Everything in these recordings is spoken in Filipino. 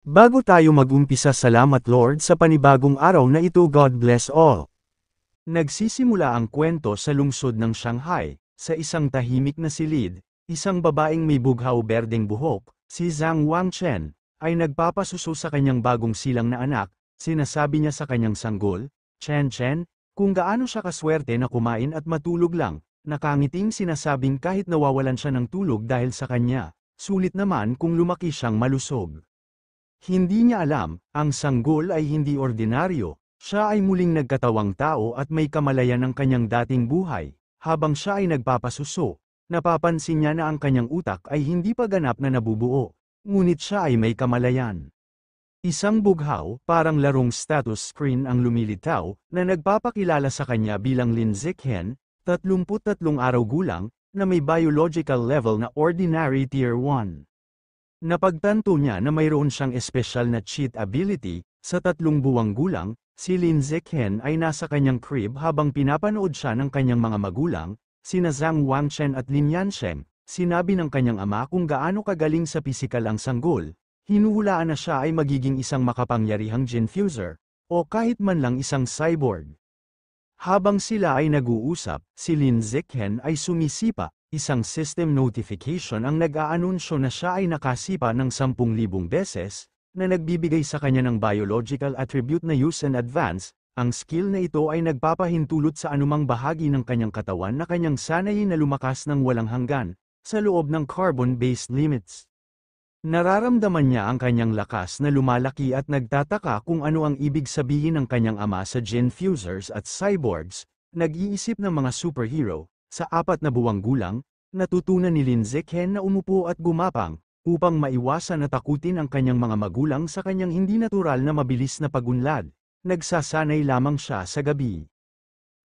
Bago tayo mag-umpisa, salamat Lord sa panibagong araw na ito. God bless all. Nagsisimula ang kwento sa lungsod ng Shanghai, sa isang tahimik na silid, isang babaeng may bughaw-berdeng buhok, si Zhang Wangchen, ay nagpapasuso sa kanyang bagong silang na anak. Sinasabi niya sa kanyang sanggol, Chen Chen, kung gaano siya kaswerte na kumain at matulog lang. Nakangiting sinasabing kahit nawawalan siya ng tulog dahil sa kanya, sulit naman kung lumaki siyang malusog. Hindi niya alam, ang sanggol ay hindi ordinaryo. Siya ay muling nagkatawang tao at may kamalayan ng kanyang dating buhay. Habang siya ay nagpapasuso, napapansin niya na ang kanyang utak ay hindi pa ganap na nabubuo, ngunit siya ay may kamalayan. Isang bughaw, parang larong status screen ang lumilitaw, na nagpapakilala sa kanya bilang Lin Zikhen, 33 araw gulang, na may biological level na ordinary tier 1. Napagtanto niya na mayroon siyang espesyal na cheat ability. Sa 3 buwang gulang, si Lin Zikhen ay nasa kanyang crib habang pinapanood siya ng kanyang mga magulang, sina Zhang Wangchen at Lin Yansheng. Sinabi ng kanyang ama kung gaano kagaling sa pisikal ang sanggol. Hinuhulaan na siya ay magiging isang makapangyarihang genfuser, o kahit man lang isang cyborg. Habang sila ay nag-uusap, si Lin Zikhen ay sumisipa. Isang system notification ang nag-aanunsyo na siya ay nakasipa ng 10,000 beses, na nagbibigay sa kanya ng biological attribute na use and advance. Ang skill na ito ay nagpapahintulot sa anumang bahagi ng kanyang katawan na kanyang sanayin na lumakas ng walang hanggan, sa loob ng carbon-based limits. Nararamdaman niya ang kanyang lakas na lumalaki at nagtataka kung ano ang ibig sabihin ng kanyang ama sa genfusers at cyborgs. Nag-iisip ng mga superhero. Sa 4 na buwang gulang, natutunan ni Lin Zikhen na umupo at gumapang, upang maiwasan na takutin ang kanyang mga magulang sa kanyang hindi natural na mabilis na pagunlad. Nagsasanay lamang siya sa gabi.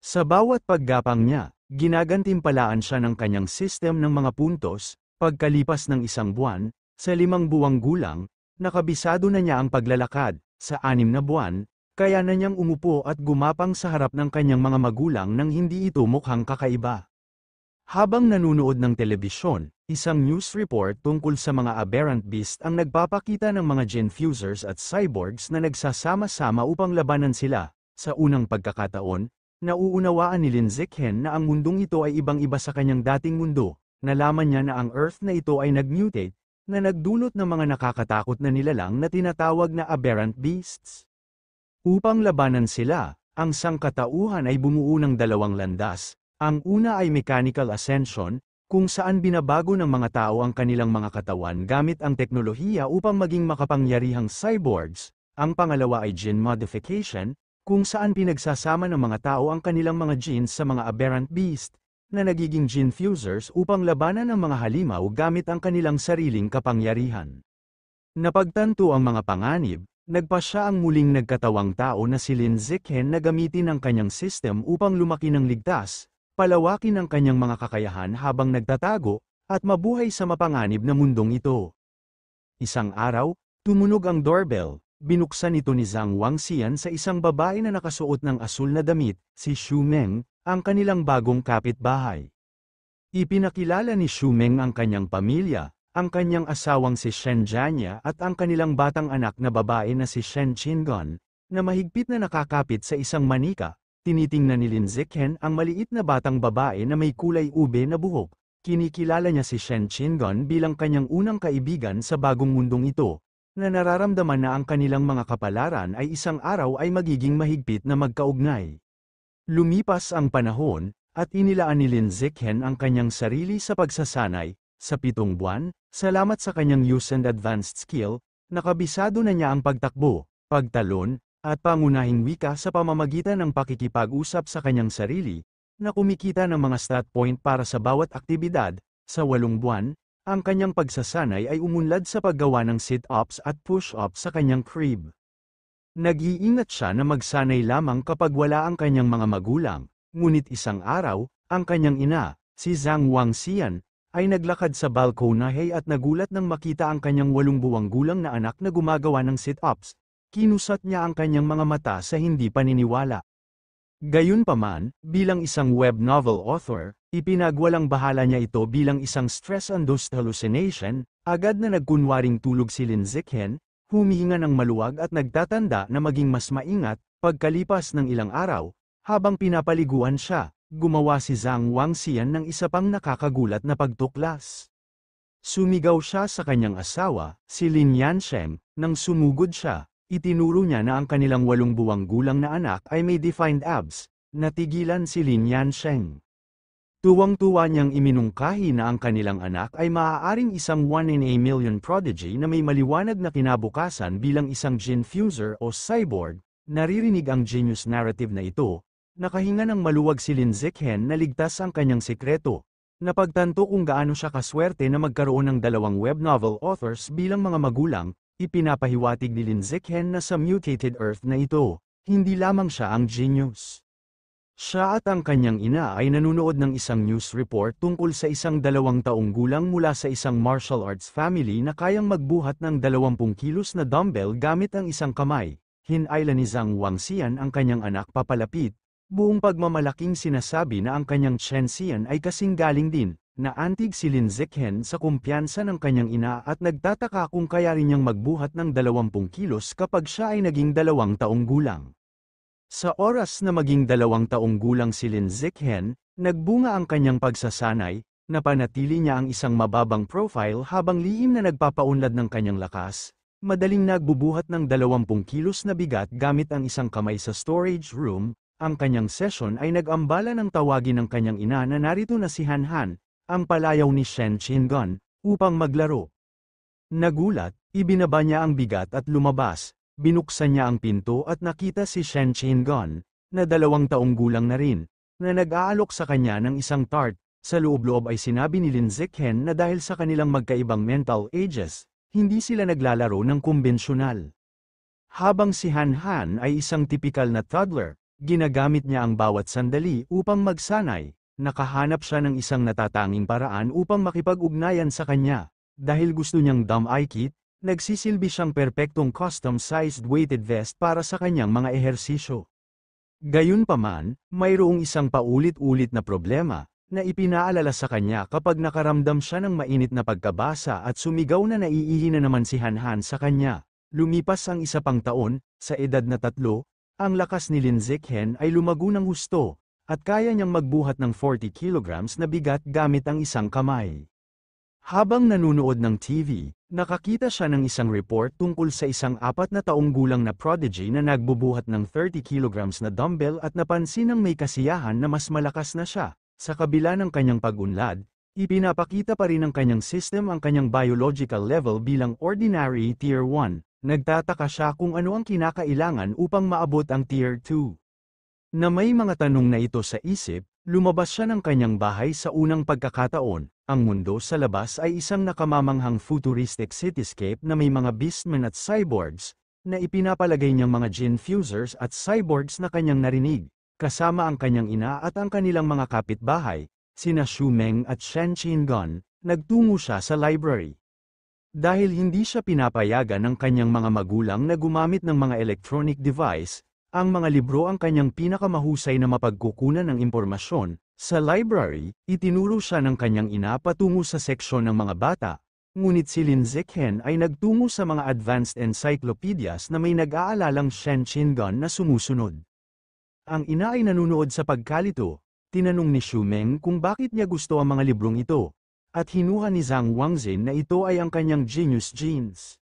Sa bawat paggapang niya, ginagantimpalaan siya ng kanyang system ng mga puntos. Pagkalipas ng 1 buwan, sa 5 buwang gulang, nakabisado na niya ang paglalakad. Sa 6 na buwan, kaya na niyang umupo at gumapang sa harap ng kanyang mga magulang nang hindi ito mukhang kakaiba. Habang nanunood ng telebisyon, isang news report tungkol sa mga aberrant beast ang nagpapakita ng mga genfusers at cyborgs na nagsasama-sama upang labanan sila. Sa unang pagkakataon, nauunawaan ni Lin Zikhen na ang mundong ito ay ibang-iba sa kanyang dating mundo. Nalaman niya na ang Earth na ito ay nag-mutate, na nagdulot ng mga nakakatakot na nilalang na tinatawag na aberrant beasts. Upang labanan sila, ang sangkatauhan ay bumuo ng 2 landas. Ang una ay mechanical ascension, kung saan binabago ng mga tao ang kanilang mga katawan gamit ang teknolohiya upang maging makapangyarihang cyborgs. Ang pangalawa ay gene modification, kung saan pinagsasama ng mga tao ang kanilang mga genes sa mga aberrant beast, na nagiging genfusers upang labanan ang mga halimaw gamit ang kanilang sariling kapangyarihan. Napagtanto ang mga panganib, nagpa siya ang muling nagkatawang tao na si Lin Zikhen na gamitin ang kanyang system upang lumaki ng ligtas, palawakin ang kanyang mga kakayahan habang nagtatago, at mabuhay sa mapanganib na mundong ito. Isang araw, tumunog ang doorbell. Binuksan ito ni Zhang Wangxian sa isang babae na nakasuot ng asul na damit, si Xu Meng, ang kanilang bagong kapitbahay. Ipinakilala ni Xu Meng ang kanyang pamilya, ang kanyang asawang si Shen Jianya at ang kanilang batang anak na babae na si Shen Qingon, na mahigpit na nakakapit sa isang manika. Tinitingnan ni Lin Zikhen ang maliit na batang babae na may kulay ube na buhok. Kinikilala niya si Shen Qingon bilang kanyang unang kaibigan sa bagong mundong ito, na nararamdaman na ang kanilang mga kapalaran ay isang araw ay magiging mahigpit na magkaugnay. Lumipas ang panahon, at inilaan ni Lin Zikhen ang kanyang sarili sa pagsasanay. Sa 7 buwan, salamat sa kanyang use and advanced skill, nakabisado na niya ang pagtakbo, pagtalon, at pangunahing wika sa pamamagitan ng pakikipag-usap sa kanyang sarili, na kumikita ng mga stat point para sa bawat aktibidad. Sa 8 buwan, ang kanyang pagsasanay ay umunlad sa paggawa ng sit-ups at push-ups sa kanyang crib. Nag-iingat siya na magsanay lamang kapag wala ang kanyang mga magulang, ngunit isang araw, ang kanyang ina, si Zhang Wangxian, ay naglakad sa balkonahe at nagulat nang makita ang kanyang 8 buwang gulang na anak na gumagawa ng sit-ups. Kinusat niya ang kanyang mga mata sa hindi paniniwala. Gayunpaman, bilang isang web novel author, ipinagwalang bahala niya ito bilang isang stress-induced hallucination. Agad na nagkunwaring tulog si Lin Zikhen, humihinga ng maluwag at nagtatanda na maging mas maingat. Pagkalipas ng ilang araw, habang pinapaliguan siya, gumawa si Zhang Wangxian ng isa pang nakakagulat na pagtuklas. Sumigaw siya sa kanyang asawa, si Lin Yansheng, nang sumugod siya. Itinuro niya na ang kanilang 8 buwang gulang na anak ay may defined abs. Natigilan si Lin Yansheng. Tuwang-tuwa niyang iminungkahi na ang kanilang anak ay maaaring isang 1 in a million prodigy na may maliwanag na kinabukasan bilang isang gene fuser o cyborg. Naririnig ang genius narrative na ito. Nakahinga ng maluwag si Lin Zichen na ligtas ang kanyang sikreto. Napagtanto kung gaano siya kaswerte na magkaroon ng 2 web novel authors bilang mga magulang. Ipinapahiwatig ni Lin Zichen na sa mutated Earth na ito, hindi lamang siya ang genius. Siya at ang kanyang ina ay nanunood ng isang news report tungkol sa isang 2 taong gulang mula sa isang martial arts family na kayang magbuhat ng 20 kilos na dumbbell gamit ang isang kamay. Hinailan ni Zhang Wangxian ang kanyang anak papalapit, buong pagmamalaking sinasabi na ang kanyang Chen Xian ay kasing galing din. Naantig si Lin Zichen sa kumpiyansa ng kanyang ina at nagtataka kung kaya rin niyang magbuhat ng 20 kilos kapag siya ay naging 2 taong gulang. Sa oras na maging 2 taong gulang si Lin Zichen, nagbunga ang kanyang pagsasanay, napanatili niya ang isang mababang profile habang lihim na nagpapaunlad ng kanyang lakas, madaling nagbubuhat ng 20 kilos na bigat gamit ang isang kamay sa storage room. Ang kanyang session ay nag-ambala ng tawagin ng kanyang ina na narito na si Han Han, ang palayaw ni Shen Qingan, upang maglaro. Nagulat, ibinaba niya ang bigat at lumabas. Binuksan niya ang pinto at nakita si Shen Qingan, na 2 taong gulang na rin, na nag-aalok sa kanya ng isang tart. Sa loob-loob ay sinabi ni Lin Zichen na dahil sa kanilang magkaibang mental ages, hindi sila naglalaro ng kumbensyonal. Habang si Han Han ay isang tipikal na toddler, ginagamit niya ang bawat sandali upang magsanay. Nakahanap siya ng isang natatanging paraan upang makipag-ugnayan sa kanya. Dahil gusto niyang dumb eye kit, nagsisilbi siyang perpektong custom-sized weighted vest para sa kanyang mga ehersisyo. Gayunpaman, mayroong isang paulit-ulit na problema, na ipinaalala sa kanya kapag nakaramdam siya ng mainit na pagkabasa at sumigaw na naiihi na naman si Han Han sa kanya. Lumipas ang 1 pang taon, sa edad na 3, ang lakas ni Lin Zichen ay lumago ng husto, at kaya niyang magbuhat ng 40 kilograms na bigat gamit ang isang kamay. Habang nanunood ng TV, nakakita siya ng isang report tungkol sa isang 4 na taong gulang na prodigy na nagbubuhat ng 30 kilograms na dumbbell at napansin ng may kasiyahan na mas malakas na siya. Sa kabila ng kanyang pag-unlad, ipinapakita pa rin ng kanyang system ang kanyang biological level bilang ordinary tier 1. Nagtataka siya kung ano ang kinakailangan upang maabot ang tier 2. Na may mga tanong na ito sa isip, lumabas siya ng kanyang bahay sa unang pagkakataon. Ang mundo sa labas ay isang nakamamanghang futuristic cityscape na may mga beastmen at cyborgs, na ipinapalagay niyang mga gene fusers at cyborgs na kanyang narinig, kasama ang kanyang ina at ang kanilang mga kapitbahay, sina Xu Meng at Shen Qingan. Nagtungo siya sa library. Dahil hindi siya pinapayagan ng kanyang mga magulang na gumamit ng mga electronic device, ang mga libro ang kanyang pinakamahusay na mapagkukunan ng impormasyon. Sa library, itinuro siya ng kanyang ina patungo sa seksyon ng mga bata, ngunit si Lin Zichen ay nagtungo sa mga advanced encyclopedias na may nag-aalalang Shen Qingan na sumusunod. Ang ina ay nanunood sa pagkalito, tinanong ni Xu Meng kung bakit niya gusto ang mga librong ito, at hinuha ni Zhang Wangxian na ito ay ang kanyang genius genes.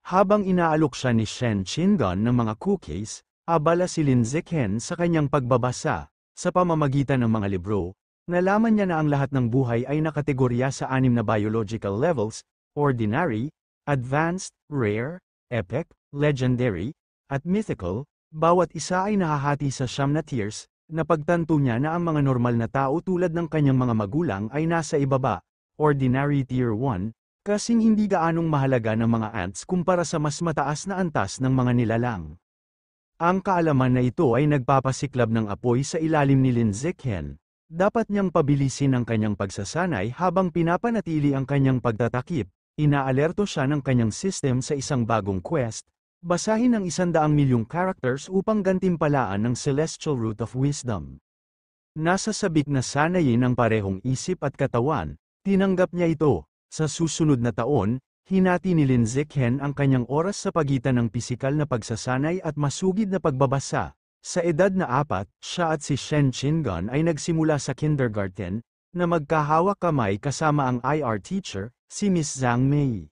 Habang inaalok siya ni Shen Qingan ng mga cookies, abala si Lin Zichen sa kanyang pagbabasa. Sa pamamagitan ng mga libro, nalaman niya na ang lahat ng buhay ay nakategorya sa 6 na biological levels: ordinary, advanced, rare, epic, legendary, at mythical. Bawat isa ay nahahati sa 9 na tiers. Napagtanto niya na ang mga normal na tao tulad ng kanyang mga magulang ay nasa ibaba, ordinary tier 1, kasing hindi gaanong mahalaga ng mga ants kumpara sa mas mataas na antas ng mga nilalang. Ang kaalaman na ito ay nagpapasiklab ng apoy sa ilalim ni Lin Zichen. Dapat niyang pabilisin ang kanyang pagsasanay habang pinapanatili ang kanyang pagtatakip. Inaalerto siya ng kanyang system sa isang bagong quest. Basahin ang 100 milyong characters upang gantimpalaan ng Celestial Root of Wisdom. Nasa sabik na sanayin ang parehong isip at katawan, tinanggap niya ito. Sa susunod na taon, Hinati ni Lin Zichen ang kanyang oras sa pagitan ng pisikal na pagsasanay at masugid na pagbabasa. Sa edad na 4, siya at si Shen Chingon ay nagsimula sa kindergarten, na magkahawak kamay kasama ang IR teacher, si Miss Zhang Mei.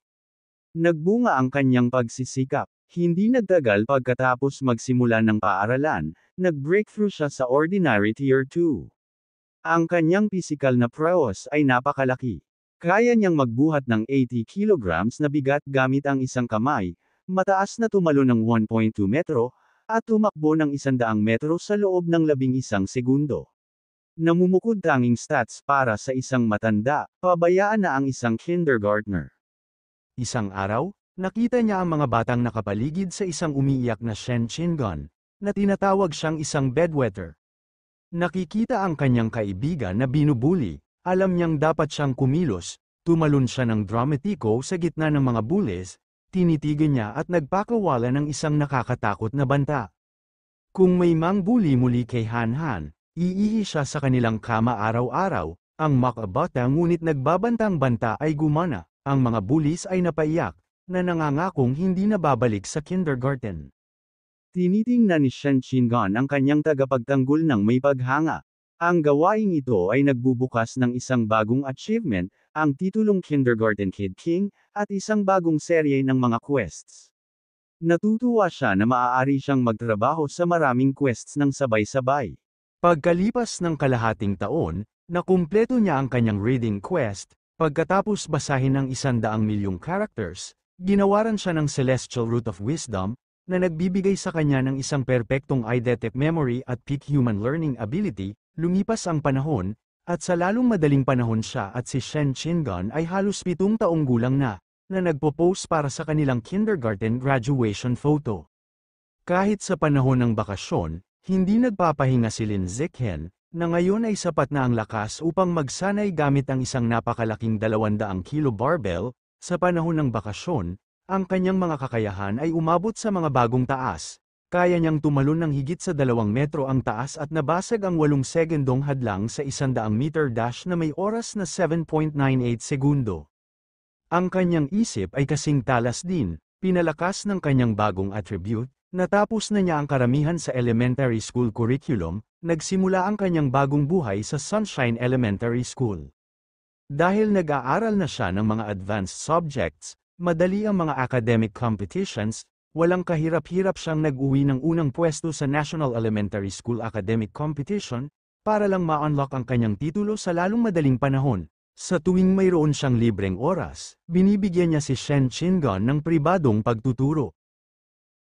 Nagbunga ang kanyang pagsisikap. Hindi nagtagal pagkatapos magsimula ng paaralan, nag-breakthrough siya sa Ordinary Tier 2. Ang kanyang pisikal na prowess ay napakalaki. Kaya niyang magbuhat ng 80 kilograms na bigat gamit ang isang kamay, mataas na tumalo ng 1.2 metro, at tumakbo ng 100 metro sa loob ng 11 segundo. Namumukod tanging stats para sa isang matanda, pabayaan na ang isang kindergartner. Isang araw, nakita niya ang mga batang nakapaligid sa isang umiiyak na Shen Chingon, na tinatawag siyang isang bedwetter. Nakikita ang kanyang kaibigan na binubuli, alam niyang dapat siyang kumilos, tumalon siya ng dramatiko sa gitna ng mga bullies, tinitigan niya at nagpakawala ng isang nakakatakot na banta. Kung may mangbuli muli kay Han Han, iihi siya sa kanilang kama araw-araw, ang makabata ngunit nagbabantang banta ay gumana, ang mga bullies ay napaiyak, na nangangakong hindi na babalik sa kindergarten. Tinitingnan ni Shen Chingon ang kanyang tagapagtanggol ng may paghanga. Ang gawaing ito ay nagbubukas ng isang bagong achievement, ang titulong Kindergarten Kid King, at isang bagong serye ng mga quests. Natutuwa siya na maaari siyang magtrabaho sa maraming quests ng sabay-sabay. Pagkalipas ng kalahating taon, nakumpleto niya ang kanyang reading quest, pagkatapos basahin ng 100,000,000 characters, ginawaran siya ng Celestial Root of Wisdom, na nagbibigay sa kanya ng isang perpektong eidetic memory at peak human learning ability. Lumipas ang panahon, at sa lalong madaling panahon siya at si Shen Chingon ay halos 7 taong gulang na nagpo-pose para sa kanilang kindergarten graduation photo. Kahit sa panahon ng bakasyon, hindi nagpapahinga si Lin Zichen, na ngayon ay sapat na ang lakas upang magsanay gamit ang isang napakalaking 200 kilo barbell. Sa panahon ng bakasyon, ang kanyang mga kakayahan ay umabot sa mga bagong taas. Kaya niyang tumalon ng higit sa 2 metro ang taas at nabasag ang 8 segundong hadlang sa 100 meter dash na may oras na 7.98 segundo. Ang kanyang isip ay kasing talas din, pinalakas ng kanyang bagong attribute, natapos na niya ang karamihan sa elementary school curriculum, nagsimula ang kanyang bagong buhay sa Sunshine Elementary School. Dahil nag-aaral na siya ng mga advanced subjects, madali ang mga academic competitions, walang kahirap-hirap siyang nag-uwi ng unang pwesto sa National Elementary School Academic Competition, para lang ma-unlock ang kanyang titulo sa lalong madaling panahon. Sa tuwing mayroon siyang libreng oras, binibigyan niya si Shen Chingon ng pribadong pagtuturo.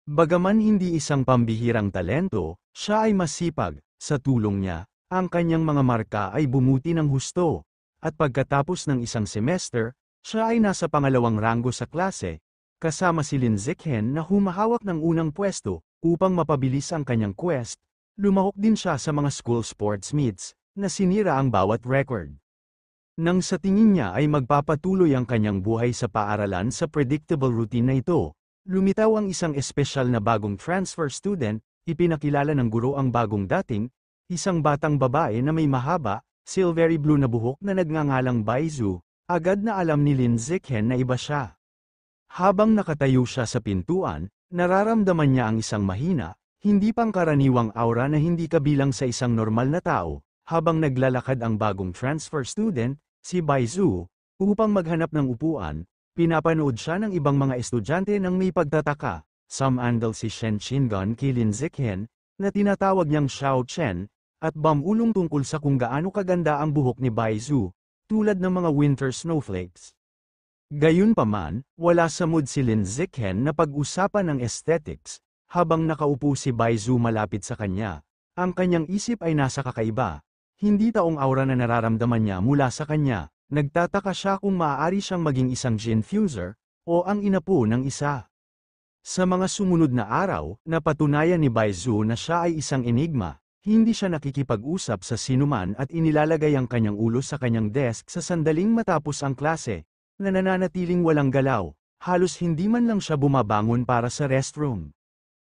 Bagaman hindi isang pambihirang talento, siya ay masipag. Sa tulong niya, ang kanyang mga marka ay bumuti ng husto, at pagkatapos ng isang semester, siya ay nasa pangalawang ranggo sa klase, kasama si Lin Zichen na humahawak ng unang pwesto. Upang mapabilis ang kanyang quest, lumahok din siya sa mga school sports meets, na sinira ang bawat record. Nang sa tingin niya ay magpapatuloy ang kanyang buhay sa paaralan sa predictable routine na ito, lumitaw ang isang espesyal na bagong transfer student, ipinakilala ng guro ang bagong dating, isang batang babae na may mahaba, silvery blue na buhok na nagngangalang Baizu. Agad na alam ni Lin Zichen na iba siya. Habang nakatayo siya sa pintuan, nararamdaman niya ang isang mahina, hindi pangkaraniwang aura na hindi kabilang sa isang normal na tao. Habang naglalakad ang bagong transfer student, si Baizu, upang maghanap ng upuan, pinapanood siya ng ibang mga estudyante ng may pagtataka. Sumandal si Shen Chingon kay Lin Zichen, na tinatawag niyang Xiao Chen, at bamulong tungkol sa kung gaano kaganda ang buhok ni Baizu, tulad ng mga winter snowflakes. Gayunpaman, wala sa mood si Lin Zichen na pag-usapan ng aesthetics, habang nakaupo si Baizu malapit sa kanya. Ang kanyang isip ay nasa kakaiba. Hindi taong aura na nararamdaman niya mula sa kanya. Nagtataka siya kung maaari siyang maging isang ginfuser, o ang inapo ng isa. Sa mga sumunod na araw, napatunayan ni Baizu na siya ay isang enigma. Hindi siya nakikipag-usap sa sinuman at inilalagay ang kanyang ulo sa kanyang desk sa sandaling matapos ang klase, na nananatiling walang galaw, halos hindi man lang siya bumabangon para sa restroom.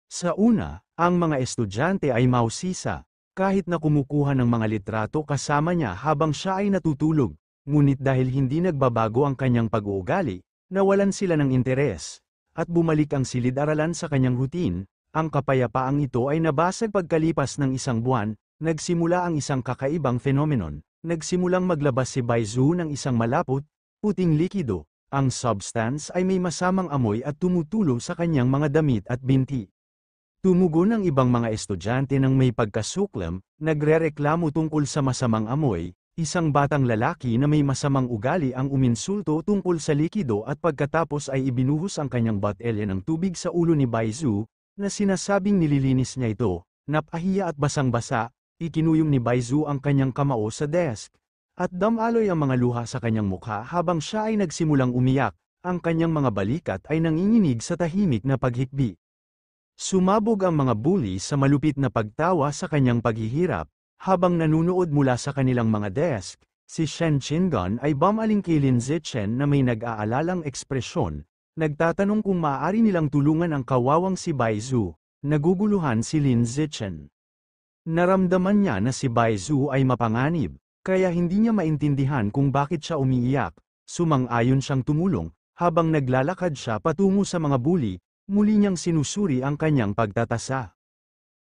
Sa una, ang mga estudyante ay mausisa, kahit na kumukuha ng mga litrato kasama niya habang siya ay natutulog, ngunit dahil hindi nagbabago ang kanyang pag-uugali, nawalan sila ng interes, at bumalik ang silid-aralan sa kanyang routine. Ang kapayapaang ito ay nabasag pagkalipas ng isang buwan, nagsimula ang isang kakaibang phenomenon. Nagsimulang maglabas si Baizu ng isang malapot, puting likido. Ang substance ay may masamang amoy at tumutulo sa kanyang mga damit at binti. Tumugon ang ibang mga estudyante ng may pagkasuklam, nagrereklamo tungkol sa masamang amoy. Isang batang lalaki na may masamang ugali ang uminsulto tungkol sa likido at pagkatapos ay ibinuhos ang kanyang botelya ng tubig sa ulo ni Baizu, na sinasabing nililinis niya ito. Napahiya at basang-basa, ikinuyong ni Baizu ang kanyang kamao sa desk. At damaloy ang mga luha sa kanyang mukha habang siya ay nagsimulang umiyak, ang kanyang mga balikat ay nanginginig sa tahimik na paghikbi. Sumabog ang mga bully sa malupit na pagtawa sa kanyang paghihirap, habang nanunood mula sa kanilang mga desk. Si Shen Qingan ay bumaling kay Lin Zichen na may nag-aalalang ekspresyon, nagtatanong kung maaari nilang tulungan ang kawawang si Baizu. Naguguluhan si Lin Zichen. Naramdaman niya na si Baizu ay mapanganib, kaya hindi niya maintindihan kung bakit siya umiiyak. Sumang-ayon siyang tumulong, habang naglalakad siya patungo sa mga bully, muli niyang sinusuri ang kanyang pagtatasa.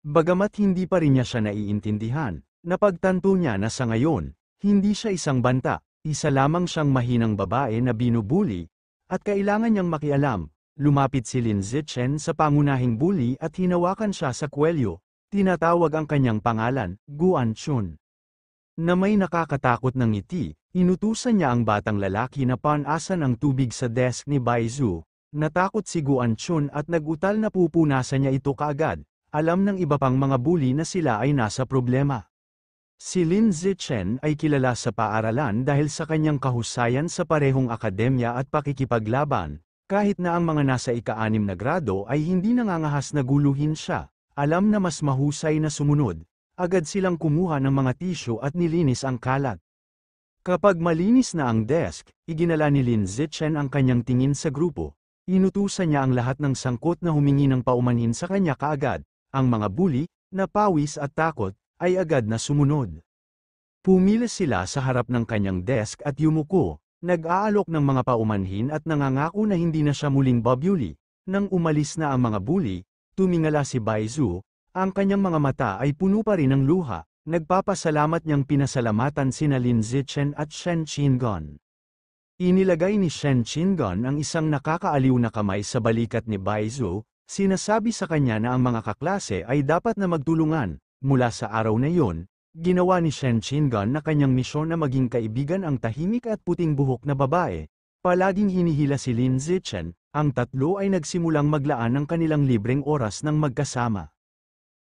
Bagamat hindi pa rin niya siya naiintindihan, napagtanto niya na sa ngayon, hindi siya isang banta, isa lamang siyang mahinang babae na binubuli, at kailangan niyang makialam. Lumapit si Lin Zichen sa pangunahing bully at hinawakan siya sa kwelyo, tinatawag ang kanyang pangalan, Guan Chun. Na may nakakatakot ng ngiti, inutusan niya ang batang lalaki na panasan ang tubig sa desk ni Baizu. Natakot si Guan Chun at nagutal na pupunasan niya ito kaagad. Alam ng iba pang mga bully na sila ay nasa problema. Si Lin Zichen ay kilala sa paaralan dahil sa kanyang kahusayan sa parehong akademya at pakikipaglaban. Kahit na ang mga nasa ika-6 na grado ay hindi nangangahas na guluhin siya, alam na mas mahusay na sumunod. Agad silang kumuha ng mga tisyo at nilinis ang kalat. Kapag malinis na ang desk, iginala ni Lin Zichen ang kanyang tingin sa grupo. Inutusan niya ang lahat ng sangkot na humingi ng paumanhin sa kanya kaagad. Ang mga bully, na pawis at takot, ay agad na sumunod. Pumila sila sa harap ng kanyang desk at yumuko, nag-aalok ng mga paumanhin at nangangako na hindi na siya muling babuli. Nang umalis na ang mga bully, tumingala si Baizu. Ang kanyang mga mata ay puno pa rin ng luha, nagpapasalamat niyang pinasalamatan sina Lin Zichen at Shen Qingan. Inilagay ni Shen Qingan ang isang nakakaaliw na kamay sa balikat ni Baizu, sinasabi sa kanya na ang mga kaklase ay dapat na magtulungan. Mula sa araw na iyon, ginawa ni Shen Qingan na kanyang misyon na maging kaibigan ang tahimik at puting buhok na babae. Palaging hinihila si Lin Zichen, ang tatlo ay nagsimulang maglaan ng kanilang libreng oras ng magkasama.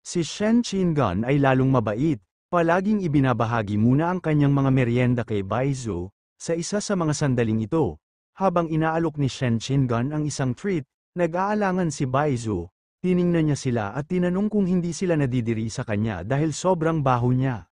Si Shen Qingan ay lalong mabait, palaging ibinabahagi muna ang kanyang mga merienda kay Baizu. Sa isa sa mga sandaling ito, habang inaalok ni Shen Qingan ang isang treat, nag-aalangan si Baizu. Tiningnan niya sila at tinanong kung hindi sila nadidiri sa kanya dahil sobrang baho niya.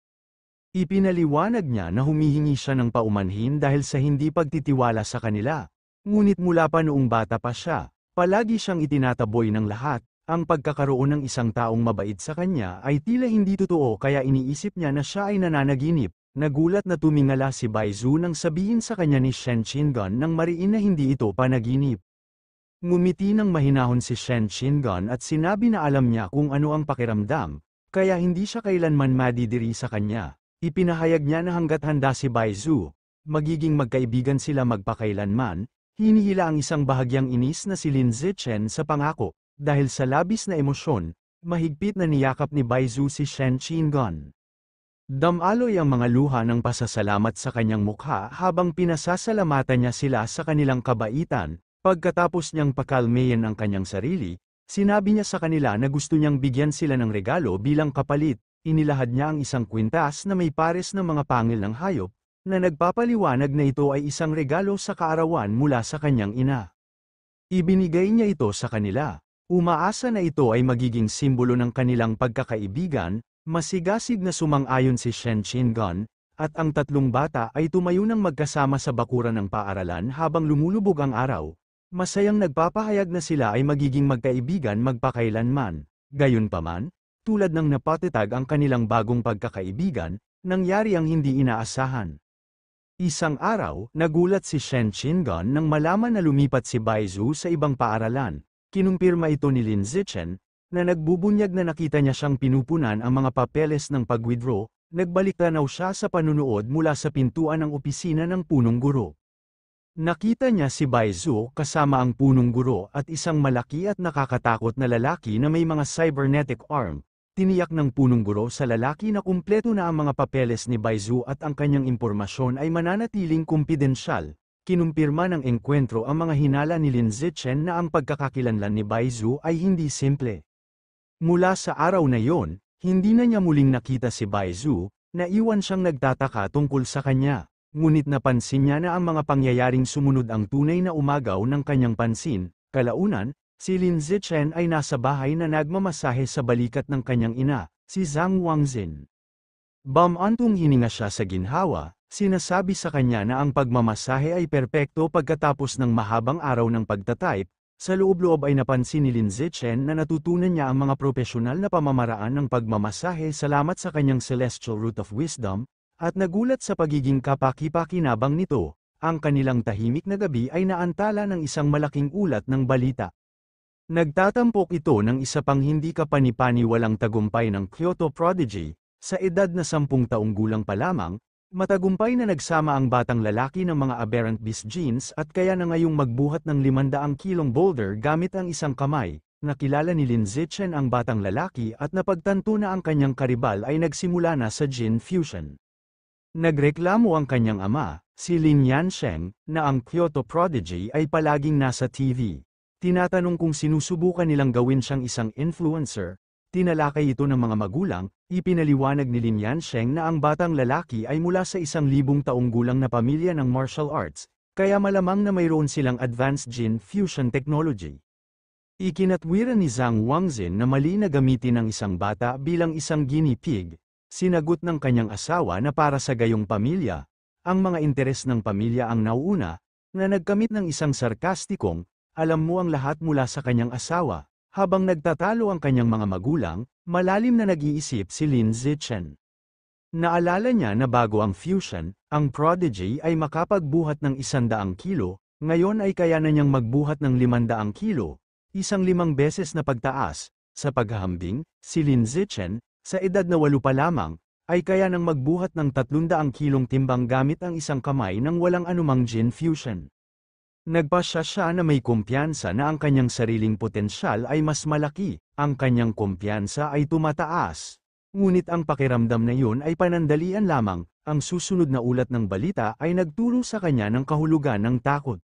Ipinaliwanag niya na humihingi siya ng paumanhin dahil sa hindi pagtitiwala sa kanila. Ngunit mula pa noong bata pa siya, palagi siyang itinataboy ng lahat. Ang pagkakaroon ng isang taong mabait sa kanya ay tila hindi totoo kaya iniisip niya na siya ay nananaginip. Nagulat na tumingala si Baizu nang sabihin sa kanya ni Shen Qingan nang mariin na hindi ito panaginip. Ngumiti ng mahinahon si Shen Qingan at sinabi na alam niya kung ano ang pakiramdam, kaya hindi siya kailanman madidiri sa kanya. Ipinahayag niya na hanggat handa si Baizu, magiging magkaibigan sila magpakailanman. Hinihila ang isang bahagyang inis na si Lin Zichen sa pangako. Dahil sa labis na emosyon, mahigpit na niyakap ni Baizu si Shen Qingan. Damaloy ang mga luha ng pasasalamat sa kanyang mukha habang pinasasalamatan niya sila sa kanilang kabaitan. Pagkatapos niyang pakalmayan ang kanyang sarili, sinabi niya sa kanila na gusto niyang bigyan sila ng regalo bilang kapalit. Inilahad niya ang isang kwintas na may pares ng mga pangil ng hayop, na nagpapaliwanag na ito ay isang regalo sa kaarawan mula sa kanyang ina. Ibinigay niya ito sa kanila. Umaasa na ito ay magiging simbolo ng kanilang pagkakaibigan. Masigasig na sumang-ayon si Shen Qingan, at ang tatlong bata ay tumayo ng magkasama sa bakuran ng paaralan habang lumulubog ang araw. Masayang nagpapahayag na sila ay magiging magkaibigan magpakailanman. Gayunpaman, tulad ng napatatag ang kanilang bagong pagkakaibigan, nangyari ang hindi inaasahan. Isang araw, nagulat si Shen Qingan nang malaman na lumipat si Baizu sa ibang paaralan. Kinumpirma ito ni Lin Zichen, na nagbubunyag na nakita niya siyang pinupunan ang mga papeles ng pag-withdraw. Nagbalik-tanaw siya sa panunood mula sa pintuan ng opisina ng punong guro. Nakita niya si Baizu kasama ang punong guro at isang malaki at nakakatakot na lalaki na may mga cybernetic arm. Tiniyak ng punong guro sa lalaki na kumpleto na ang mga papeles ni Baizu at ang kanyang impormasyon ay mananatiling kumpidensyal. Kinumpirma ng engkwentro ang mga hinala ni Lin Zichen na ang pagkakakilanlan ni Baizu ay hindi simple. Mula sa araw na yon, hindi na niya muling nakita si Baizu, naiwan siyang nagtataka tungkol sa kanya. Ngunit napansin niya na ang mga pangyayaring sumunod ang tunay na umagaw ng kanyang pansin. Kalaunan, si Lin Zichen ay nasa bahay na nagmamasahe sa balikat ng kanyang ina, si Zhang Wangzin. Bumantong hininga siya sa ginhawa, sinasabi sa kanya na ang pagmamasahe ay perpekto pagkatapos ng mahabang araw ng pagtatype. Sa loob-loob ay napansin ni Lin Zichen na natutunan niya ang mga propesyonal na pamamaraan ng pagmamasahe salamat sa kanyang Celestial Root of Wisdom, at nagulat sa pagiging kapaki-pakinabang nito. Ang kanilang tahimik na gabi ay naantala ng isang malaking ulat ng balita. Nagtatampok ito ng isa pang hindi kapani-paniwalang tagumpay ng Kyoto Prodigy. Sa edad na 10 taong gulang pa lamang, matagumpay na nagsama ang batang lalaki ng mga aberrant beast genes at kaya na ngayong magbuhat ng 500 kilong boulder gamit ang isang kamay. Nakilala ni Lin Zichen ang batang lalaki at napagtanto na ang kanyang karibal ay nagsimula na sa gene fusion. Nagreklamo ang kanyang ama, si Lin Yansheng, na ang Kyoto Prodigy ay palaging nasa TV. Tinatanong kung sinusubukan nilang gawin siyang isang influencer. Tinalakay ito ng mga magulang. Ipinaliwanag ni Lin Yansheng na ang batang lalaki ay mula sa 1,000 taong gulang na pamilya ng martial arts, kaya malamang na mayroon silang advanced gene fusion technology. Ikinatwiran ni Zhang Wangzin na mali na gamitin ang isang bata bilang isang guinea pig. Sinagot ng kanyang asawa na para sa gayong pamilya, ang mga interes ng pamilya ang nauuna, na nagkamit ng isang sarkastikong, alam mo ang lahat mula sa kanyang asawa. Habang nagtatalo ang kanyang mga magulang, malalim na nag-iisip si Lin Zichen. Naalala niya na bago ang fusion, ang Prodigy ay makapagbuhat ng 100 kilo, ngayon ay kaya na niyang magbuhat ng 500 kilo, 5 beses na pagtaas. Sa paghahambing, si Lin Zichen, sa edad na 8 pa lamang, ay kaya nang magbuhat ng 300 kilong timbang gamit ang isang kamay nang walang anumang gene fusion. Nagpasya siya na may kumpiyansa na ang kanyang sariling potensyal ay mas malaki, ang kanyang kumpiyansa ay tumataas. Ngunit ang pakiramdam na yun ay panandalian lamang, ang susunod na ulat ng balita ay nagturo sa kanya ng kahulugan ng takot.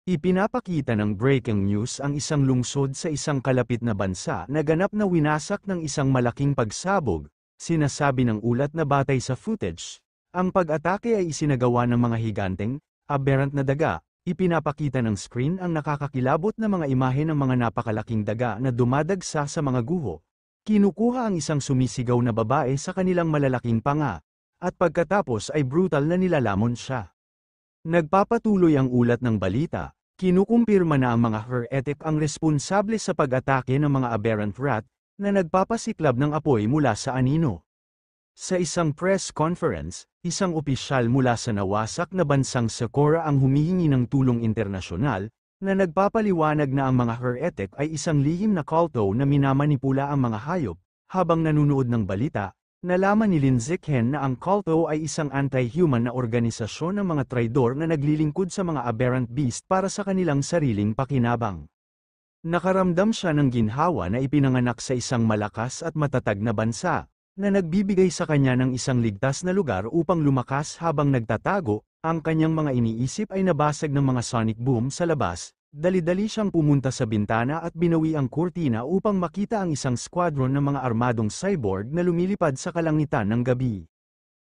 Ipinapakita ng breaking news ang isang lungsod sa isang kalapit na bansa na ganap na winasak ng isang malaking pagsabog. Sinasabi ng ulat na batay sa footage, ang pag-atake ay isinagawa ng mga higanteng, aberrant na daga. Ipinapakita ng screen ang nakakakilabot na mga imahe ng mga napakalaking daga na dumadagsa sa mga guho. Kinukuha ang isang sumisigaw na babae sa kanilang malalaking panga, at pagkatapos ay brutal na nilalamon siya. Nagpapatuloy ang ulat ng balita, kinukumpirma na ang mga heretic ang responsable sa pag-atake ng mga aberrant rat, na nagpapasiklab ng apoy mula sa anino. Sa isang press conference, isang opisyal mula sa nawasak na bansang Sakura ang humihingi ng tulong internasyonal, na nagpapaliwanag na ang mga heretic ay isang lihim na kulto na minamanipula ang mga hayop. Habang nanunood ng balita, nalaman ni Lin Zichen na ang kulto ay isang anti-human na organisasyon ng mga traidor na naglilingkod sa mga aberrant beast para sa kanilang sariling pakinabang. Nakaramdam siya ng ginhawa na ipinanganak sa isang malakas at matatag na bansa, na nagbibigay sa kanya ng isang ligtas na lugar upang lumakas habang nagtatago. Ang kanyang mga iniisip ay nabasag ng mga sonic boom sa labas. Dali-dali siyang pumunta sa bintana at binawi ang kurtina upang makita ang isang squadron ng mga armadong cyborg na lumilipad sa kalangitan ng gabi.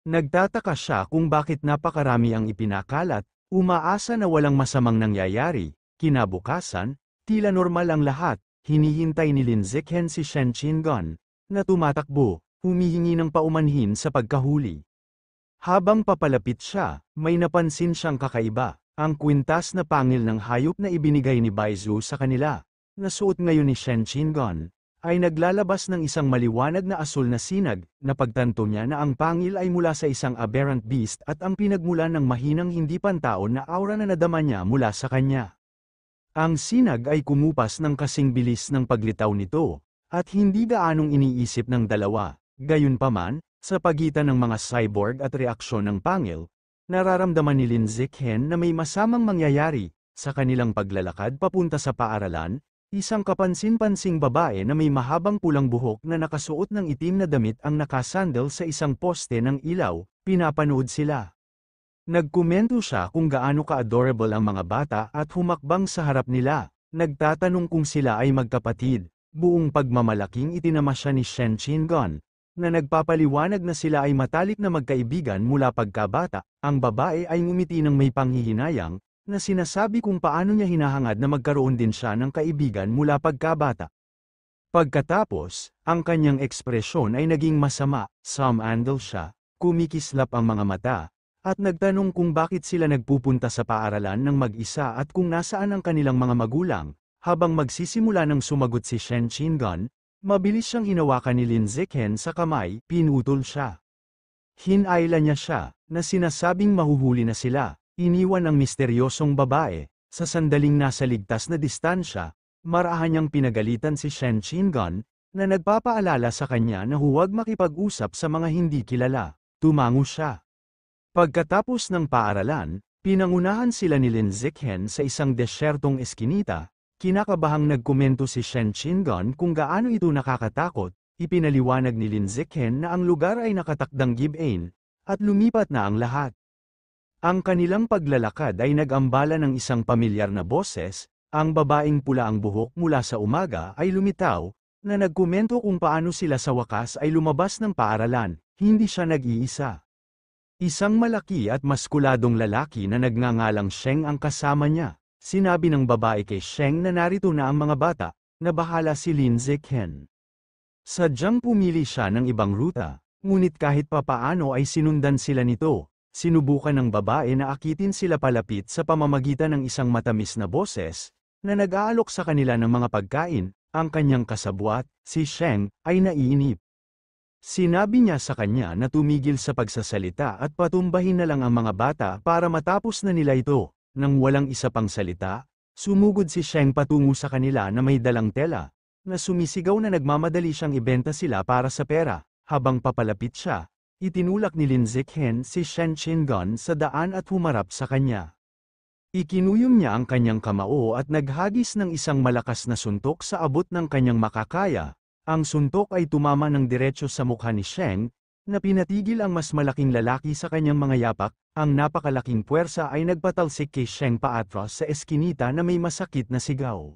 Nagtataka siya kung bakit napakarami ang ipinakalat, umaasa na walang masamang nangyayari. Kinabukasan, tila normal ang lahat. Hinihintay ni Lin Zichen si Shen Qingan, na tumatakbo, humihingi ng paumanhin sa pagkahuli. Habang papalapit siya, may napansin siyang kakaiba, ang kwintas na pangil ng hayop na ibinigay ni Baizu sa kanila. Nasuot ngayon ni Shen Qingan. ay naglalabas ng isang maliwanag na asul na sinag, napagtanto niya na ang pangil ay mula sa isang aberrant beast at ang pinagmulan ng mahinang hindi pantaon na aura na nadama niya mula sa kanya. Ang sinag ay kumupas ng kasing bilis ng paglitaw nito, at hindi gaanong iniisip ng dalawa. Gayunpaman, sa pagitan ng mga cyborg at reaksyon ng pangil, nararamdaman ni Lin Zichen na may masamang mangyayari. Sa kanilang paglalakad papunta sa paaralan, isang kapansin-pansing babae na may mahabang pulang buhok na nakasuot ng itim na damit ang nakasandal sa isang poste ng ilaw, pinapanood sila. Nagkomento siya kung gaano ka-adorable ang mga bata at humakbang sa harap nila, nagtatanong kung sila ay magkapatid. Buong pagmamalaking itinama siya ni Shen Qingon, na nagpapaliwanag na sila ay matalik na magkaibigan mula pagkabata. Ang babae ay ngumiti ng may panghihinayang, na sinasabi kung paano niya hinahangad na magkaroon din siya ng kaibigan mula pagkabata. Pagkatapos, ang kanyang ekspresyon ay naging masama, sumandal siya, kumikislap ang mga mata, at nagtanong kung bakit sila nagpupunta sa paaralan ng mag-isa at kung nasaan ang kanilang mga magulang. Habang magsisimula ng sumagot si Shen Qingon, mabilis siyang hinawakan ni Lin Zichen sa kamay, pinutol siya. Hinayla niya siya, na sinasabing mahuhuli na sila. Iniwan ang misteryosong babae. Sa sandaling nasa ligtas na distansya, marahan niyang pinagalitan si Shen Qingon, na nagpapaalala sa kanya na huwag makipag-usap sa mga hindi kilala. Tumango siya. Pagkatapos ng paaralan, pinangunahan sila ni Lin Zichen sa isang desyertong eskinita. Kinakabahang nagkomento si Shen Qingon kung gaano ito nakakatakot. Ipinaliwanag ni Lin Zichen na ang lugar ay nakatakdang give-in, at lumipat na ang lahat. Ang kanilang paglalakad ay nag-ambala ng isang pamilyar na boses. Ang babaeng pula ang buhok mula sa umaga ay lumitaw, na nagkomento kung paano sila sa wakas ay lumabas ng paaralan. Hindi siya nag-iisa. Isang malaki at maskuladong lalaki na nagngangalang Sheng ang kasama niya. Sinabi ng babae kay Sheng na narito na ang mga bata, na bahala si Lin Zichen. Sadyang pumili siya ng ibang ruta, ngunit kahit papaano ay sinundan sila nito. Sinubukan ng babae na akitin sila palapit sa pamamagitan ng isang matamis na boses, na nag-aalok sa kanila ng mga pagkain. Ang kanyang kasabwat, si Sheng, ay naiinip. Sinabi niya sa kanya na tumigil sa pagsasalita at patumbahin na lang ang mga bata para matapos na nila ito. Nang walang isa pang salita, sumugod si Sheng patungo sa kanila na may dalang tela, na sumisigaw na nagmamadali siyang ibenta sila para sa pera. Habang papalapit siya, itinulak ni Lin Zichen si Shen Qingon sa daan at humarap sa kanya. Ikinuyom niya ang kanyang kamao at naghagis ng isang malakas na suntok sa abot ng kanyang makakaya. Ang suntok ay tumama ng diretso sa mukha ni Sheng, na pinatigil ang mas malaking lalaki sa kanyang mga yapak. Ang napakalaking puwersa ay nagpatalsik kay Sheng paatras sa eskinita na may masakit na sigaw.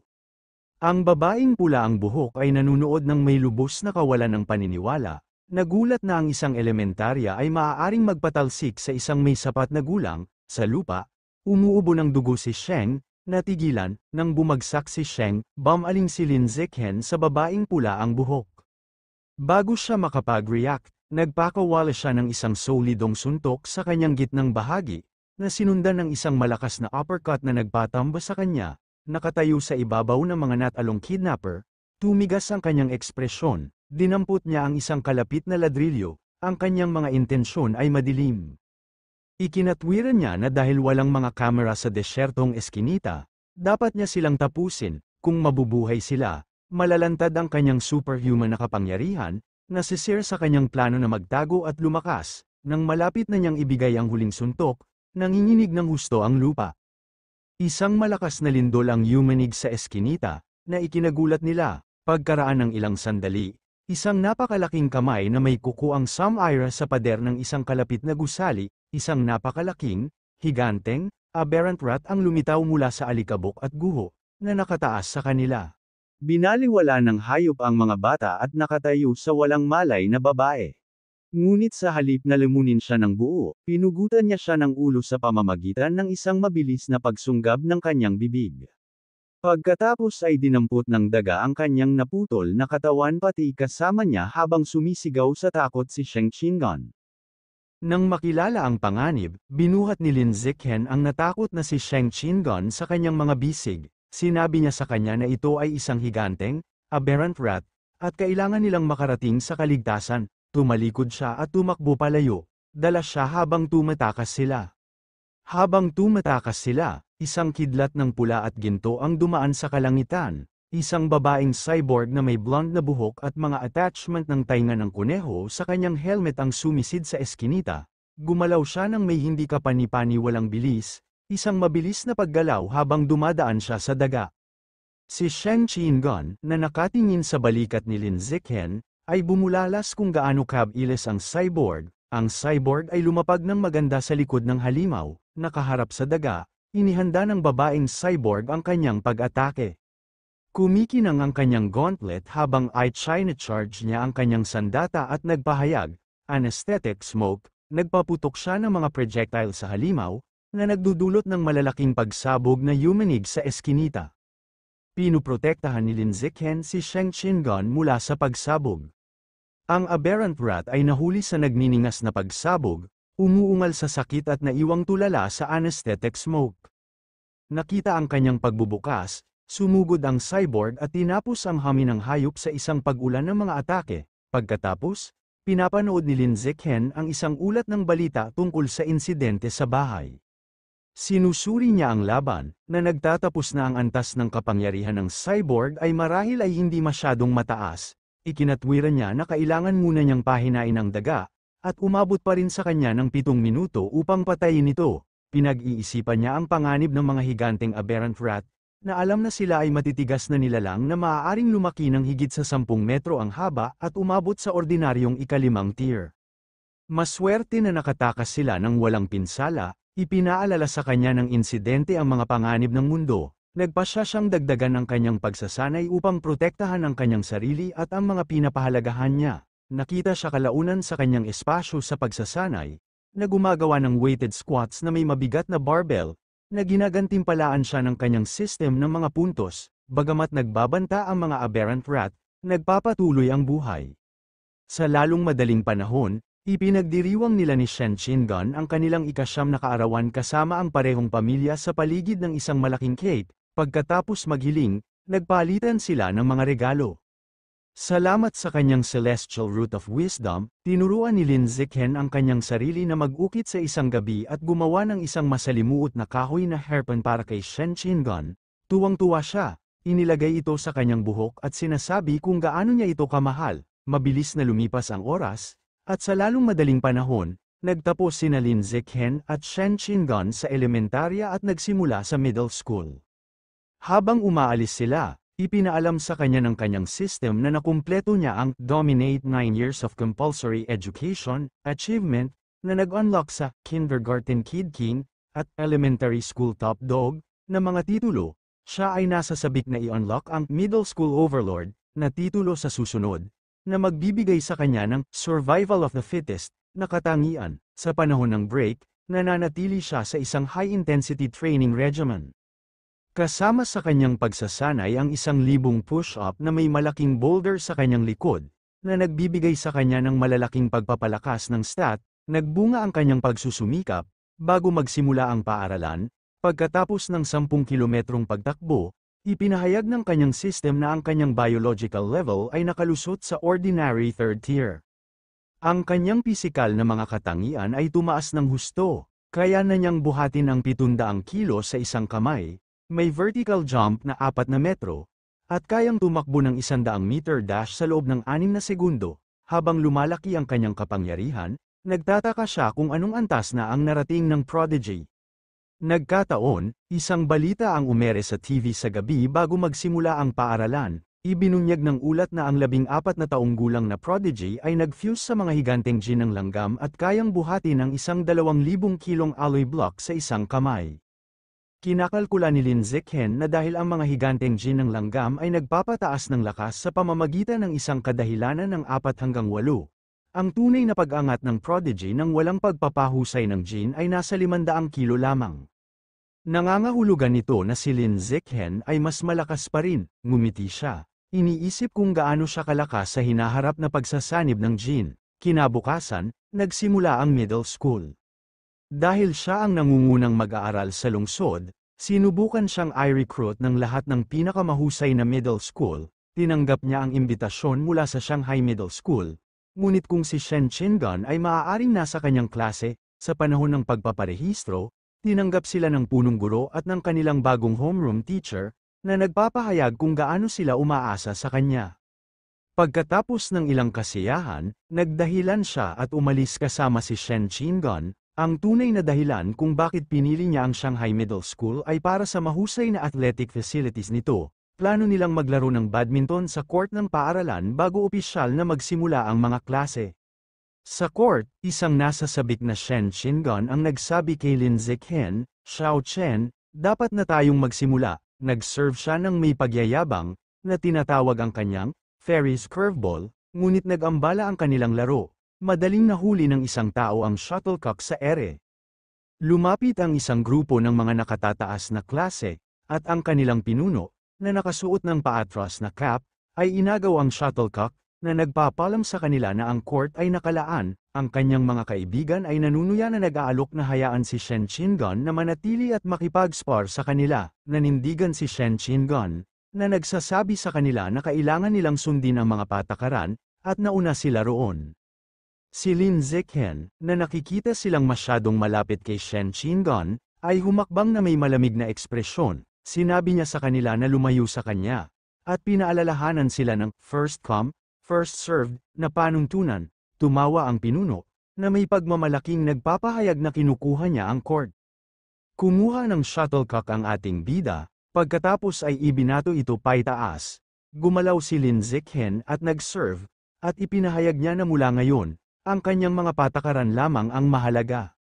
Ang babaeng pula ang buhok ay nanunood ng may lubos na kawalan ng paniniwala. Nagulat na ang isang elementarya ay maaaring magpatalsik sa isang may sapat na gulang. Sa lupa, umuubo ng dugo si Sheng, natigilan, nang bumagsak si Sheng, bumaling si Lin Zichen sa babaeng pula ang buhok. Bago siya makapag-react, nagpakawala siya ng isang solidong suntok sa kanyang gitnang bahagi, na sinundan ng isang malakas na uppercut na nagpatamba sa kanya. Nakatayo sa ibabaw ng mga natalong kidnapper, tumigas ang kanyang ekspresyon. Dinampot niya ang isang kalapit na ladrilyo. Ang kanyang mga intensyon ay madilim. Ikinatwiran niya na dahil walang mga kamera sa desyertong eskinita, dapat niya silang tapusin. Kung mabubuhay sila, malalantad ang kanyang superhuman na kapangyarihan, nasisir sa kanyang plano na magtago at lumakas. Nang malapit na niyang ibigay ang huling suntok, nanginginig ng husto ang lupa. Isang malakas na lindol ang yumanig sa eskinita, na ikinagulat nila. Pagkaraan ng ilang sandali, isang napakalaking kamay na may kuko ang sumira sa pader ng isang kalapit na gusali. Isang napakalaking, higanteng, aberrant rat ang lumitaw mula sa alikabok at guho, na nakataas sa kanila. Binaliwala ng hayop ang mga bata at nakatayo sa walang malay na babae. Ngunit sa halip na lamunin siya ng buo, pinugutan niya siya ng ulo sa pamamagitan ng isang mabilis na pagsunggab ng kanyang bibig. Pagkatapos ay dinampot ng daga ang kanyang naputol na katawan pati kasama niya habang sumisigaw sa takot si Shen Qingon. Nang makilala ang panganib, binuhat ni Lin Zichen ang natakot na si Shen Qingon sa kanyang mga bisig. Sinabi niya sa kanya na ito ay isang higanteng, aberrant rat, at kailangan nilang makarating sa kaligtasan. Tumalikod siya at tumakbo palayo, dala siya habang tumatakas sila. Habang tumatakas sila, isang kidlat ng pula at ginto ang dumaan sa kalangitan. Isang babaeng cyborg na may blonde na buhok at mga attachment ng tainga ng kuneho sa kanyang helmet ang sumisid sa eskinita. Gumalaw siya ng may hindi kapani-paniwalang bilis, isang mabilis na paggalaw habang dumadaan siya sa daga. Si Shen Qingan, na nakatingin sa balikat ni Lin Zichen, ay bumulalas kung gaano kabilis ang cyborg. Ang cyborg ay lumapag ng maganda sa likod ng halimaw, nakaharap sa daga, inihanda ng babaeng cyborg ang kanyang pag-atake. Kumikinang ang kanyang gauntlet habang i-charge niya ang kanyang sandata at nagpahayag, anesthetic smoke, nagpaputok siya ng mga projectile sa halimaw, na nagdudulot ng malalaking pagsabog na yumanig sa eskinita. Pinuprotektahan ni Lin Zichen si Shen Qingan mula sa pagsabog. Ang aberrant rat ay nahuli sa nagniningas na pagsabog, umuungal sa sakit at naiwang tulala sa anesthetic smoke. Nakita ang kanyang pagbubukas, sumugod ang cyborg at tinapos ang hami ng hayop sa isang pag-ulan ng mga atake. Pagkatapos, pinapanood ni Lin Zichen ang isang ulat ng balita tungkol sa insidente sa bahay. Sinusuri niya ang laban, na nagtatapos na ang antas ng kapangyarihan ng cyborg ay marahil ay hindi masyadong mataas. Ikinatwiran niya na kailangan muna niyang pahinain ang daga, at umabot pa rin sa kanya ng 7 minuto upang patayin ito. Pinag-iisipan niya ang panganib ng mga higanteng aberrant rat, na alam na sila ay matitigas na nilalang na maaaring lumaki ng higit sa 10 metro ang haba at umabot sa ordinaryong ika-5 tier. Maswerte na nakatakas sila ng walang pinsala, ipinaalala sa kanya ng insidente ang mga panganib ng mundo, nagpasya siyang dagdagan ang kanyang pagsasanay upang protektahan ang kanyang sarili at ang mga pinapahalagahan niya. Nakita siya kalaunan sa kanyang espasyo sa pagsasanay, na gumagawa ng weighted squats na may mabigat na barbell, na ginagantimpalaan siya ng kanyang system ng mga puntos, bagamat nagbabanta ang mga aberrant rat, nagpapatuloy ang buhay. Sa lalong madaling panahon, ipinagdiriwang nila ni Shen Qingan ang kanilang ika-9 na kaarawan kasama ang parehong pamilya sa paligid ng isang malaking cake. Pagkatapos maghiling, nagpalitan sila ng mga regalo. Salamat sa kanyang celestial root of wisdom, tinuruan ni Lin Zichen ang kanyang sarili na mag-ukit sa isang gabi at gumawa ng isang masalimuot na kahoy na hairpin para kay Shen Qingan. Tuwang-tuwa siya, inilagay ito sa kanyang buhok at sinasabi kung gaano niya ito kamahal. Mabilis na lumipas ang oras, at sa lalong madaling panahon, nagtapos sina Lin Zichen at Shen Qingan sa elementarya at nagsimula sa middle school. Habang umaalis sila, ipinaalam sa kanya ng kanyang system na nakumpleto niya ang Dominate 9 Years of Compulsory Education achievement na nag-unlock sa Kindergarten Kid King at Elementary School Top Dog na mga titulo. Siya ay nasasabik na i-unlock ang Middle School Overlord na titulo sa susunod, na magbibigay sa kanya ng Survival of the Fittest na katangian. Sa panahon ng break, nananatili siya sa isang high-intensity training regimen. Kasama sa kanyang pagsasanay ang 1,000 push-up na may malaking boulder sa kanyang likod, na nagbibigay sa kanya ng malalaking pagpapalakas ng stat. Nagbunga ang kanyang pagsusumikap, bago magsimula ang paaralan. Pagkatapos ng 10 kilometrong pagtakbo, ipinahayag ng kanyang system na ang kanyang biological level ay nakalusot sa ordinary 3rd tier. Ang kanyang pisikal na mga katangian ay tumaas ng husto, kaya na niyang buhatin ang 700 kilo sa isang kamay. May vertical jump na 4 na metro, at kayang tumakbo ng 100 meter dash sa loob ng 6 na segundo. Habang lumalaki ang kanyang kapangyarihan, nagtataka siya kung anong antas na ang narating ng prodigy. Nagkataon, isang balita ang umere sa TV sa gabi bago magsimula ang paaralan. Ibinunyag ng ulat na ang 14 na taong gulang na prodigy ay nag-fuse sa mga higanteng gene ng langgam at kayang buhatin ang 2,000 kilong alloy block sa isang kamay. Kinakalkula ni Lin Zichen na dahil ang mga higanteng gene ng langgam ay nagpapataas ng lakas sa pamamagitan ng isang kadahilanan ng 4 hanggang 8. Ang tunay na pag-angat ng prodigy ng walang pagpapahusay ng gene ay nasa 500 kilo lamang. Nangangahulugan nito na si Lin Zichen ay mas malakas pa rin. Ngumiti siya. Iniisip kung gaano siya kalakas sa hinaharap na pagsasanib ng gene. Kinabukasan, nagsimula ang middle school. Dahil siya ang nangungunang mag-aaral sa lungsod, sinubukan siyang i-recruit ng lahat ng pinakamahusay na middle school, Tinanggap niya ang imbitasyon mula sa Shanghai Middle School, ngunit kung si Shen Qingan ay maaaring nasa kanyang klase, sa panahon ng pagpaparehistro, tinanggap sila ng punong guro at ng kanilang bagong homeroom teacher, na nagpapahayag kung gaano sila umaasa sa kanya. Pagkatapos ng ilang kasiyahan, nagdahilan siya at umalis kasama si Shen Qingan. Ang tunay na dahilan kung bakit pinili niya ang Shanghai Middle School ay para sa mahusay na athletic facilities nito. Plano nilang maglaro ng badminton sa court ng paaralan bago opisyal na magsimula ang mga klase. Sa court, isang nasa sabik na Shen Qingan ang nagsabi kay Lin Zikhen, "Xiao Chen, dapat na tayong magsimula." Nag-serve siya ng may pagyayabang, na tinatawag ang kanyang Ferris curveball, ngunit nag-ambala ang kanilang laro. Madaling nahuli ng isang tao ang shuttlecock sa ere. Lumapit ang isang grupo ng mga nakatataas na klase, at ang kanilang pinuno, na nakasuot ng paatras na cap, ay inagaw ang shuttlecock, na nagpapalam sa kanila na ang court ay nakalaan. Ang kanyang mga kaibigan ay nanunuya na nag-aalok na hayaan si Shen Qingan na manatili at makipag-spar sa kanila. Nanindigan si Shen Qingan, na nagsasabi sa kanila na kailangan nilang sundin ang mga patakaran, at nauna sila roon. Si Lin Zikhen, na nakikita silang masyadong malapit kay Shen Qingan, ay humakbang na may malamig na ekspresyon. Sinabi niya sa kanila na lumayo sa kanya, at pinaalalahanan sila ng first come, first served na panuntunan. Tumawa ang pinuno, na may pagmamalaking nagpapahayag na kinukuha niya ang court. Kumuha ng shuttlecock ang ating bida, pagkatapos ay ibinato ito paitaas. Gumalaw si Lin Zikhen at nag-serve, at ipinahayag niya na mula ngayon, ang kanyang mga patakaran lamang ang mahalaga.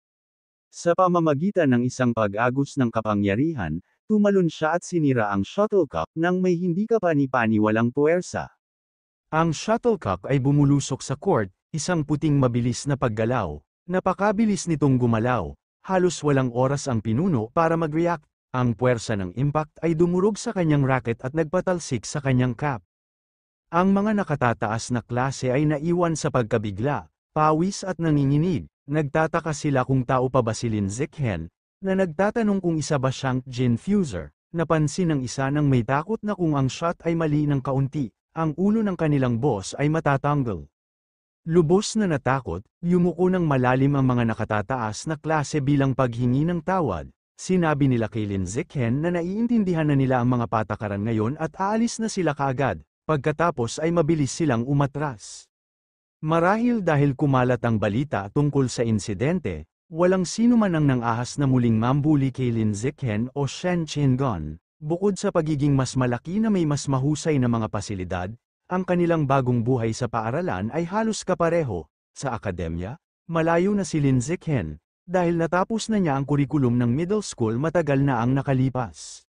Sa pamamagitan ng isang pag-agos ng kapangyarihan, tumalon siya at sinira ang shuttlecock nang may hindi kapani-paniwalang puwersa. Ang shuttlecock ay bumulusok sa court, isang puting mabilis na paggalaw. Napakabilis nitong gumalaw, halos walang oras ang pinuno para mag-react. Ang puwersa ng impact ay dumurog sa kanyang racket at nagpatalsik sa kanyang cap. Ang mga nakatataas na klase ay naiwan sa pagkabigla, pawis at nanginginig. Nagtataka sila kung tao pa ba si Lin Zikhen, na nagtatanong kung isa ba siyang Genfuser. Napansin ng isa ng may takot na kung ang shot ay mali ng kaunti, ang ulo ng kanilang boss ay matatanggal. Lubos na natakot, yumuko ng malalim ang mga nakatataas na klase bilang paghingi ng tawad. Sinabi nila kay Lin Zikhen na naiintindihan na nila ang mga patakaran ngayon at aalis na sila kaagad, pagkatapos ay mabilis silang umatras. Marahil dahil kumalat ang balita tungkol sa insidente, walang sino man ang nangahas na muling mambuli kay Lin Zikhen o Shen Qingan. Bukod sa pagiging mas malaki na may mas mahusay na mga pasilidad, ang kanilang bagong buhay sa paaralan ay halos kapareho. Sa akademya, malayo na si Lin Zikhen, dahil natapos na niya ang kurikulum ng middle school matagal na ang nakalipas.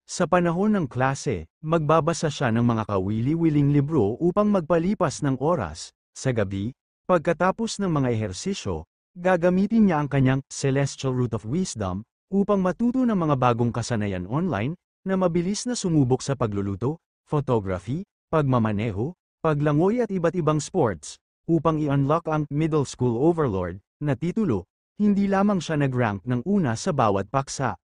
Sa panahon ng klase, magbabasa siya ng mga kawili-wiling libro upang magpalipas ng oras. Sa gabi, pagkatapos ng mga ehersisyo, gagamitin niya ang kanyang Celestial Root of Wisdom upang matuto ng mga bagong kasanayan online na mabilis na sumubok sa pagluluto, photography, pagmamaneho, paglangoy at iba't ibang sports, upang i-unlock ang Middle School Overlord na titulo. Hindi lamang siya nag-rank ng una sa bawat paksa.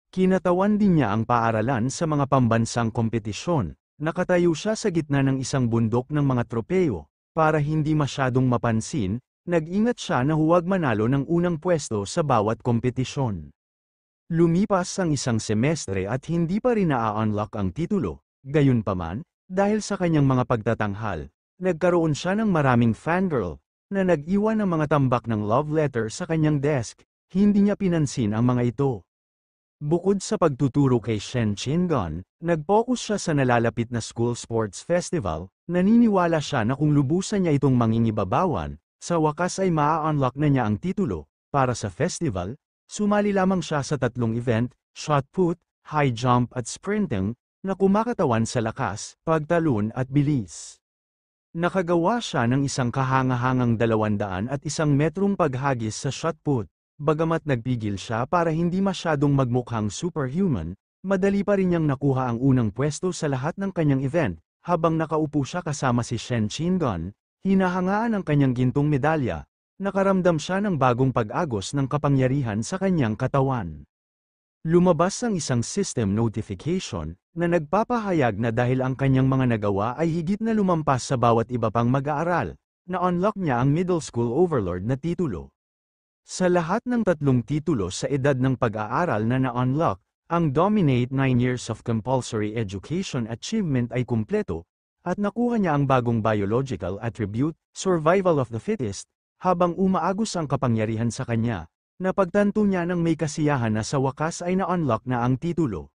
Kinatawan din niya ang paaralan sa mga pambansang kompetisyon. Nakatayo siya sa gitna ng isang bundok ng mga tropeyo. Para hindi masyadong mapansin, nag-ingat siya na huwag manalo ng unang pwesto sa bawat kompetisyon. Lumipas ang isang semestre at hindi pa rin na-unlock ang titulo. Gayunpaman, dahil sa kanyang mga pagtatanghal, nagkaroon siya ng maraming fangirl, na nag-iwan ng mga tambak ng love letter sa kanyang desk. Hindi niya pinansin ang mga ito. Bukod sa pagtuturo kay Shen Qingan, nag-focus siya sa nalalapit na school sports festival. Naniniwala siya na kung lubusan niya itong mangingibabawan, sa wakas ay maa-unlock na niya ang titulo. Para sa festival, sumali lamang siya sa 3 event, shot put, high jump at sprinting, na kumakatawan sa lakas, pagtalon at bilis. Nakagawa siya ng isang kahangahangang 200 at 1 metrong paghagis sa shot put. Bagamat nagpigil siya para hindi masyadong magmukhang superhuman, madali pa rin niyang nakuha ang unang pwesto sa lahat ng kanyang event. Habang nakaupo siya kasama si Shen Qingan, hinahangaan ang kanyang gintong medalya. Nakaramdam siya ng bagong pag-agos ng kapangyarihan sa kanyang katawan. Lumabas ang isang system notification na nagpapahayag na dahil ang kanyang mga nagawa ay higit na lumampas sa bawat iba pang mag-aaral, na-unlock niya ang middle school overlord na titulo. Sa lahat ng 3 titulo sa edad ng pag-aaral na na-unlock, ang Dominate 9 Years of Compulsory Education Achievement ay kumpleto, at nakuha niya ang bagong biological attribute, Survival of the Fittest, habang umaagos ang kapangyarihan sa kanya. Napagtanto niya ng may kasiyahan na sa wakas ay na-unlock na ang titulo.